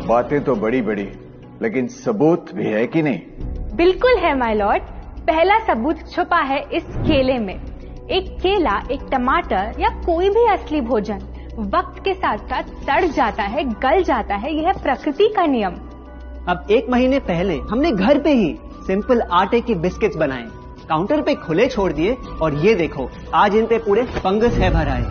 बातें तो बड़ी बड़ी, लेकिन सबूत भी है कि नहीं? बिल्कुल है माय लॉर्ड। पहला सबूत छुपा है इस केले में। एक केला, एक टमाटर या कोई भी असली भोजन वक्त के साथ साथ सड़ जाता है, गल जाता है। यह प्रकृति का नियम। अब 1 महीने पहले हमने घर पे ही सिंपल आटे की बिस्किट्स बनाए, काउंटर पे खुले छोड़ दिए और ये देखो आज इन पे पूरे फंगस है भर आए।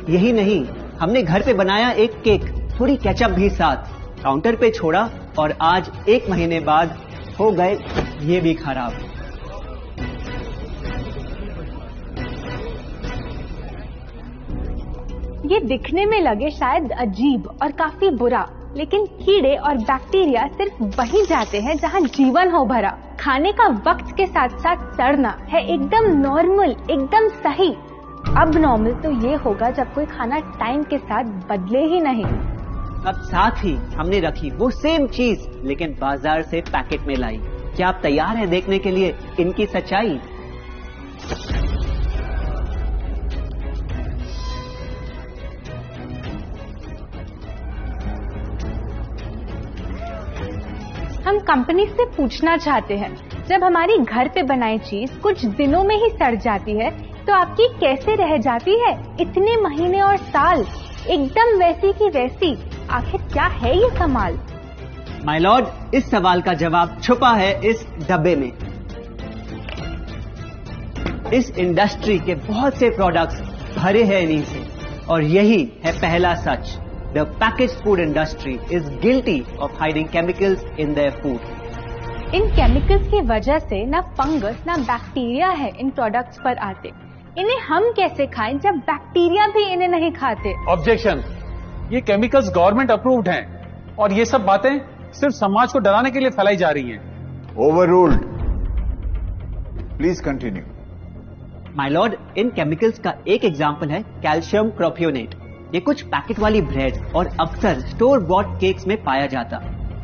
यही नहीं, हमने घर पे बनाया एक केक, थोड़ी केचप भी साथ, काउंटर पे छोड़ा और आज 1 महीने बाद हो गए ये भी खराब। ये दिखने में लगे शायद अजीब और काफी बुरा, लेकिन कीड़े और बैक्टीरिया सिर्फ वहीं जाते हैं जहां जीवन हो भरा। खाने का वक्त के साथ साथ सड़ना है एकदम नॉर्मल, एकदम सही। अब नॉर्मल तो ये होगा जब कोई खाना टाइम के साथ बदले ही नहीं। अब साथ ही हमने रखी वो सेम चीज, लेकिन बाजार से पैकेट में लाई। क्या आप तैयार हैं देखने के लिए इनकी सच्चाई? हम कंपनी से पूछना चाहते हैं, जब हमारी घर पे बनाई चीज कुछ दिनों में ही सड़ जाती है तो आपकी कैसे रह जाती है इतने महीने और साल, एकदम वैसी की वैसी? आखिर क्या है ये कमाल? माय लॉर्ड, इस सवाल का जवाब छुपा है इस डब्बे में। इस इंडस्ट्री के बहुत से प्रोडक्ट्स भरे हैं इन्हीं से, और यही है पहला सच। The packaged food industry is guilty of hiding chemicals in their food. In chemicals की वजह से ना फंगस ना बैक्टीरिया है इन प्रोडक्ट्स पर आते। इन्हें हम कैसे खाएं जब बैक्टीरिया भी इन्हें नहीं खाते? ऑब्जेक्शन। ये केमिकल्स गवर्नमेंट अप्रूव्ड हैं और ये सब बातें सिर्फ समाज को डराने के लिए फैलाई जा रही हैं। Overruled. Please continue. My Lord, in chemicals का एक एग्जाम्पल है कैल्शियम प्रोपियोनेट। ये कुछ पैकेट वाली ब्रेड और अक्सर स्टोर बॉट केक्स में पाया जाता।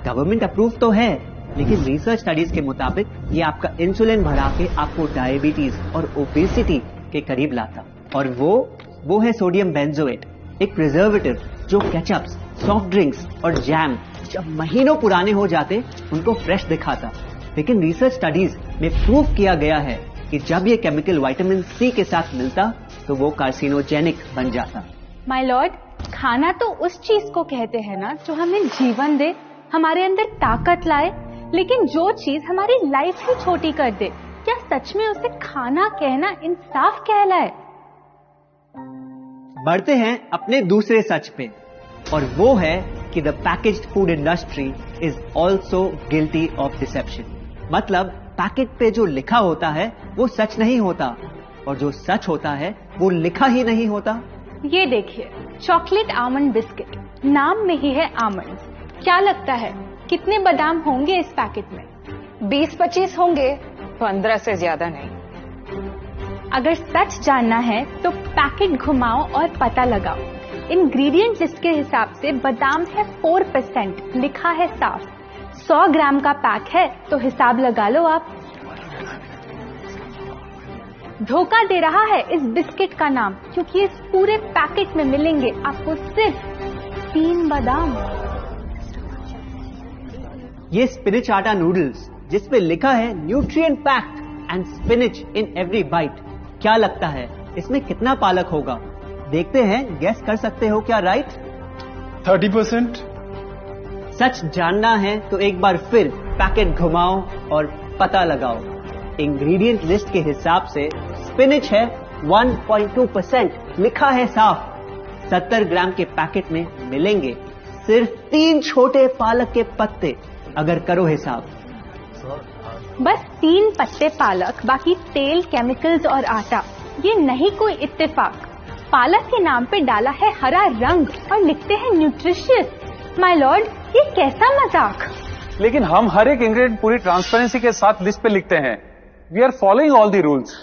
गवर्नमेंट अप्रूव तो है, लेकिन रिसर्च स्टडीज के मुताबिक ये आपका इंसुलिन बढ़ा के आपको डायबिटीज और ओबेसिटी के करीब लाता। और वो है सोडियम बेंजोएट, एक प्रिजर्वेटिव जो केचप्स, सॉफ्ट ड्रिंक्स और जैम जब महीनों पुराने हो जाते उनको फ्रेश दिखाता। लेकिन रिसर्च स्टडीज में प्रूव किया गया है कि जब ये केमिकल विटामिन सी के साथ मिलता तो वो कार्सिनोजेनिक बन जाता। माय लॉर्ड, खाना तो उस चीज को कहते हैं ना जो हमें जीवन दे, हमारे अंदर ताकत लाए, लेकिन जो चीज हमारी लाइफ ही छोटी कर दे, क्या सच में उसे खाना कहना इंसाफ कहलाए? बढ़ते हैं अपने दूसरे सच पे, और वो है कि the packaged food industry is also guilty of deception. मतलब पैकेट पे जो लिखा होता है वो सच नहीं होता, और जो सच होता है वो लिखा ही नहीं होता। ये देखिए, चॉकलेट आमंड बिस्किट, नाम में ही है आमंड। क्या लगता है कितने बादाम होंगे इस पैकेट में? 20-25 होंगे, 15 से ज्यादा नहीं। अगर सच जानना है तो पैकेट घुमाओ और पता लगाओ। इंग्रेडिएंट लिस्ट के हिसाब से बादाम है 4%, लिखा है साफ। 100 ग्राम का पैक है तो हिसाब लगा लो आप। धोखा दे रहा है इस बिस्किट का नाम, क्योंकि इस पूरे पैकेट में मिलेंगे आपको सिर्फ 3 बादाम। ये स्पिनिच आटा नूडल्स जिसपे लिखा है nutrient packed and spinach in every bite. क्या लगता है इसमें कितना पालक होगा? देखते हैं, गेस कर सकते हो क्या राइट? 30%। सच जानना है तो एक बार फिर पैकेट घुमाओ और पता लगाओ। इंग्रेडिएंट लिस्ट के हिसाब से स्पिनिच है 1.2%, लिखा है साफ। 70 ग्राम के पैकेट में मिलेंगे सिर्फ 3 छोटे पालक के पत्ते, अगर करो हिसाब। बस 3 पत्ते पालक, बाकी तेल, केमिकल्स और आटा। ये नहीं कोई इत्तेफाक। पालक के नाम पे डाला है हरा रंग और लिखते हैं न्यूट्रिशियस। माय लॉर्ड, ये कैसा मजाक? लेकिन हम हर एक इंग्रेडिएंट पूरी ट्रांसपेरेंसी के साथ लिस्ट पे लिखते हैं। We are following all the rules.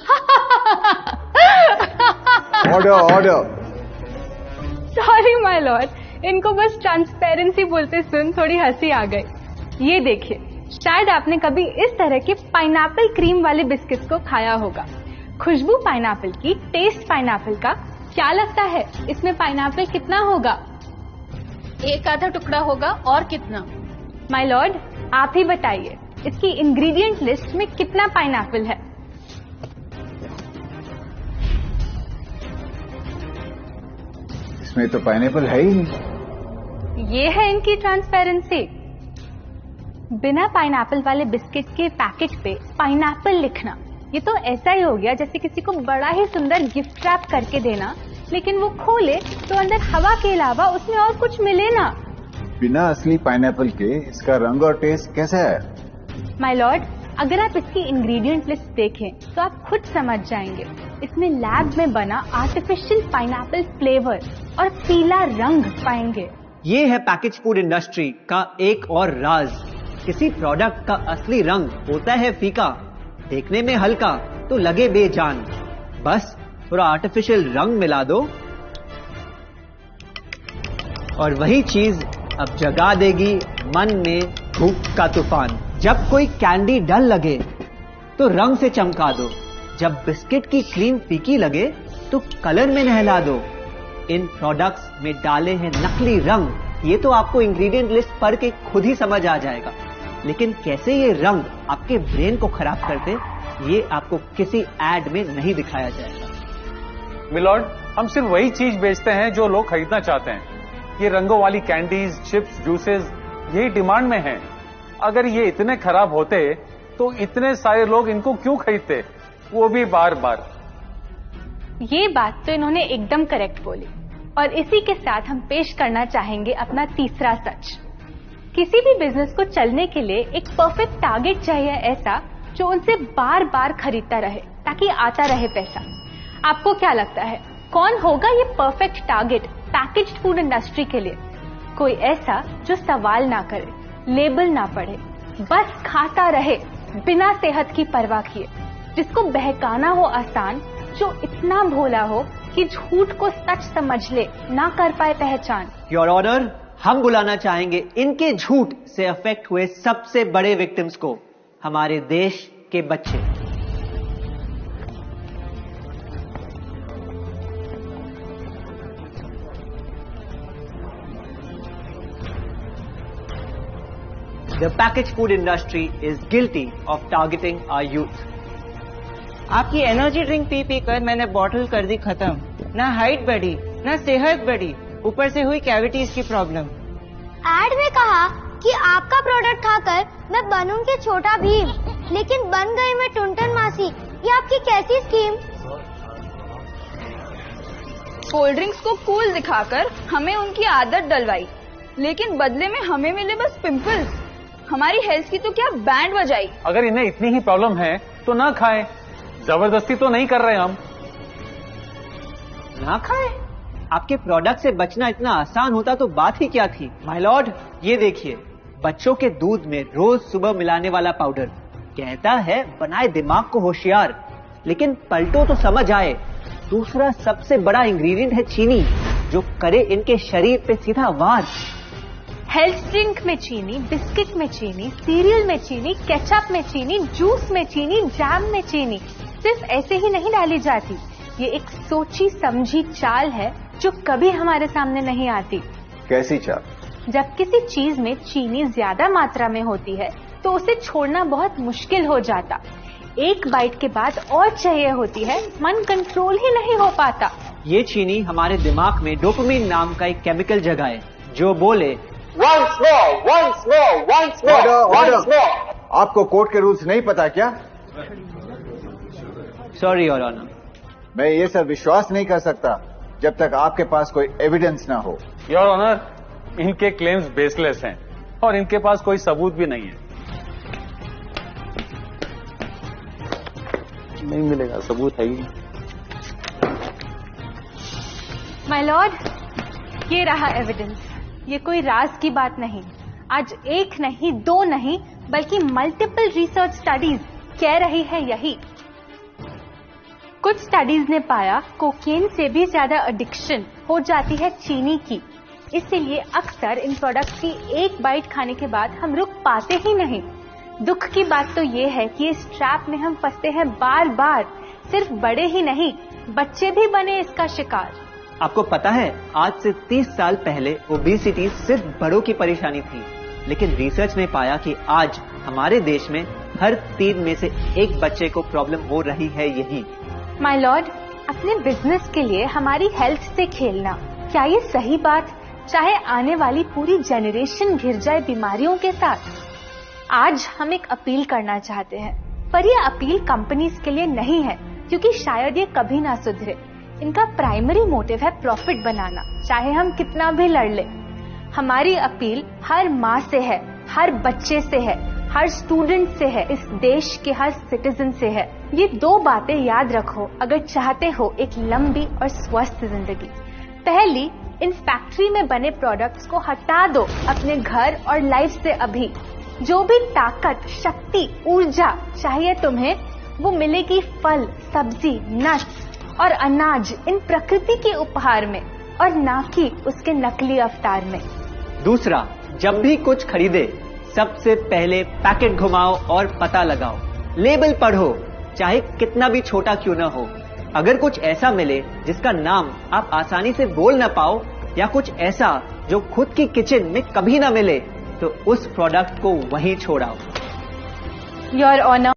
Order. Sorry my lord, इनको बस ट्रांसपेरेंसी बोलते सुन थोड़ी हंसी आ गई। ये देखिए, शायद आपने कभी इस तरह के पाइनएप्पल क्रीम वाले बिस्किट्स को खाया होगा। खुशबू पाइनएप्पल की, टेस्ट पाइनएप्पल का, क्या लगता है इसमें पाइनएप्पल कितना होगा? एक आधा टुकड़ा होगा, और कितना? माय लॉर्ड, आप ही बताइए, इसकी इंग्रेडिएंट लिस्ट में कितना पाइनएप्पल है? इसमें तो पाइनएप्पल है ही नहीं। ये है इनकी ट्रांसपेरेंसी। बिना पाइनएप्पल वाले बिस्किट के पैकेट पे पाइनएप्पल लिखना, ये तो ऐसा ही हो गया जैसे किसी को बड़ा ही सुंदर गिफ्ट रैप करके देना, लेकिन वो खोले तो अंदर हवा के अलावा उसमें और कुछ मिले ना। बिना असली पाइनएप्पल के इसका रंग और टेस्ट कैसा है? माय लॉर्ड, अगर आप इसकी इंग्रेडिएंट लिस्ट देखें तो आप खुद समझ जाएंगे। इसमें लैब में बना आर्टिफिशियल पाइनएप्पल फ्लेवर और पीला रंग पाएंगे। ये है पैकेज फूड इंडस्ट्री का एक और राज। किसी प्रोडक्ट का असली रंग होता है फीका, देखने में हल्का तो लगे बेजान। बस थोड़ा आर्टिफिशियल रंग मिला दो और वही चीज अब जगा देगी मन में भूख का तूफान। जब कोई कैंडी डल लगे तो रंग से चमका दो, जब बिस्किट की क्रीम फीकी लगे तो कलर में नहला दो। इन प्रोडक्ट्स में डाले हैं नकली रंग। ये तो आपको इंग्रेडिएंट लिस्ट पढ़ के खुद ही समझ आ जाएगा, लेकिन कैसे ये रंग आपके ब्रेन को खराब करते, ये आपको किसी एड में नहीं दिखाया जाएगा। मिलॉर्ड, हम सिर्फ वही चीज बेचते हैं जो लोग खरीदना चाहते हैं। ये रंगों वाली कैंडीज, चिप्स, जूसेस यही डिमांड में हैं। अगर ये इतने खराब होते तो इतने सारे लोग इनको क्यों खरीदते, वो भी बार बार। ये बात तो इन्होंने एकदम करेक्ट बोली, और इसी के साथ हम पेश करना चाहेंगे अपना तीसरा सच। किसी भी बिजनेस को चलने के लिए एक परफेक्ट टारगेट चाहिए, ऐसा जो उनसे बार बार खरीदता रहे ताकि आता रहे पैसा। आपको क्या लगता है कौन होगा ये perfect target packaged food industry के लिए? कोई ऐसा जो सवाल ना करे, लेबल ना पढ़े, बस खाता रहे बिना सेहत की परवाह किए, जिसको बहकाना हो आसान, जो इतना भोला हो कि झूठ को सच समझ ले, ना कर पाए पहचान। योर ऑनर, हम बुलाना चाहेंगे इनके झूठ से अफेक्ट हुए सबसे बड़े विक्टिम्स को, हमारे देश के बच्चे। The packaged food industry is guilty of targeting our youth. आपकी एनर्जी ड्रिंक पी पी कर मैंने बॉटल कर दी खत्म। ना हाइट बढ़ी, ना सेहत बढ़ी, ऊपर से हुई कैविटीज की प्रॉब्लम। एड में कहा कि आपका प्रोडक्ट खाकर मैं बनूंगी छोटा भीम, लेकिन बन गई मैं टुनटन मासी। ये आपकी कैसी स्कीम? कोल्ड ड्रिंक्स को कूल दिखाकर हमें उनकी आदत डलवाई, लेकिन बदले में हमें मिले बस पिंपल्स। हमारी हेल्थ की तो क्या बैंड बजाई। अगर इन्हें इतनी ही प्रॉब्लम है तो ना खाएं, जबरदस्ती तो नहीं कर रहे हम। ना खाएं? आपके प्रोडक्ट से बचना इतना आसान होता तो बात ही क्या थी। माय लॉर्ड, ये देखिए, बच्चों के दूध में रोज सुबह मिलाने वाला पाउडर कहता है बनाए दिमाग को होशियार, लेकिन पलटो तो समझ आए। दूसरा सबसे बड़ा इंग्रेडिएंट है चीनी, जो करे इनके शरीर पे सीधा वार। हेल्थ ड्रिंक में चीनी, बिस्किट में चीनी, सीरियल में चीनी, केचप में चीनी, जूस में चीनी, जैम में चीनी सिर्फ ऐसे ही नहीं डाली जाती। ये एक सोची समझी चाल है जो कभी हमारे सामने नहीं आती। कैसी चाल? जब किसी चीज में चीनी ज्यादा मात्रा में होती है तो उसे छोड़ना बहुत मुश्किल हो जाता। एक बाइट के बाद और चाहिए होती है, मन कंट्रोल ही नहीं हो पाता। ये चीनी हमारे दिमाग में डोपामिन नाम का एक केमिकल जगाए, जो बोले once more. आपको कोर्ट के रूल्स नहीं पता क्या? Sorry your honour. मैं ये सब विश्वास नहीं कर सकता जब तक आपके पास कोई एविडेंस ना हो। योर ऑनर, इनके क्लेम्स बेसलेस हैं और इनके पास कोई सबूत भी नहीं है। नहीं मिलेगा, सबूत है ही। माय लॉर्ड, ये रहा एविडेंस। ये कोई राज की बात नहीं। आज एक नहीं, दो नहीं, बल्कि मल्टीपल रिसर्च स्टडीज कह रही है यही। कुछ स्टडीज ने पाया कोकेन से भी ज्यादा एडिक्शन हो जाती है चीनी की। इसीलिए अक्सर इन प्रोडक्ट्स की एक बाइट खाने के बाद हम रुक पाते ही नहीं। दुख की बात तो ये है कि इस ट्रैप में हम फंसते हैं बार बार। सिर्फ बड़े ही नहीं, बच्चे भी बने इसका शिकार। आपको पता है, आज से 30 साल पहले ओबेसिटी सिर्फ बड़ों की परेशानी थी, लेकिन रिसर्च ने पाया कि आज हमारे देश में हर 3 में से 1 बच्चे को प्रॉब्लम हो रही है यही। माय लॉर्ड, अपने बिजनेस के लिए हमारी हेल्थ से खेलना, क्या ये सही बात, चाहे आने वाली पूरी जनरेशन घिर जाए बीमारियों के साथ? आज हम एक अपील करना चाहते हैं, पर ये अपील कंपनीज के लिए नहीं है, क्योंकि शायद ये कभी ना सुधरे। इनका प्राइमरी मोटिव है प्रॉफिट बनाना, चाहे हम कितना भी लड़ ले। हमारी अपील हर माँ से है, हर बच्चे से है, हर स्टूडेंट से है, इस देश के हर सिटीजन से है। ये 2 बातें याद रखो अगर चाहते हो एक लंबी और स्वस्थ जिंदगी। पहली, इन फैक्ट्री में बने प्रोडक्ट्स को हटा दो अपने घर और लाइफ से अभी। जो भी ताकत, शक्ति, ऊर्जा चाहिए तुम्हें, वो मिलेगी फल, सब्जी, नट्स और अनाज इन प्रकृति के उपहार में, और ना कि उसके नकली अवतार में। दूसरा, जब भी कुछ खरीदे सबसे पहले पैकेट घुमाओ और पता लगाओ, लेबल पढ़ो, चाहे कितना भी छोटा क्यों ना हो। अगर कुछ ऐसा मिले जिसका नाम आप आसानी से बोल ना पाओ, या कुछ ऐसा जो खुद की किचन में कभी ना मिले, तो उस प्रोडक्ट को वहीं छोड़ाओ। Your honour,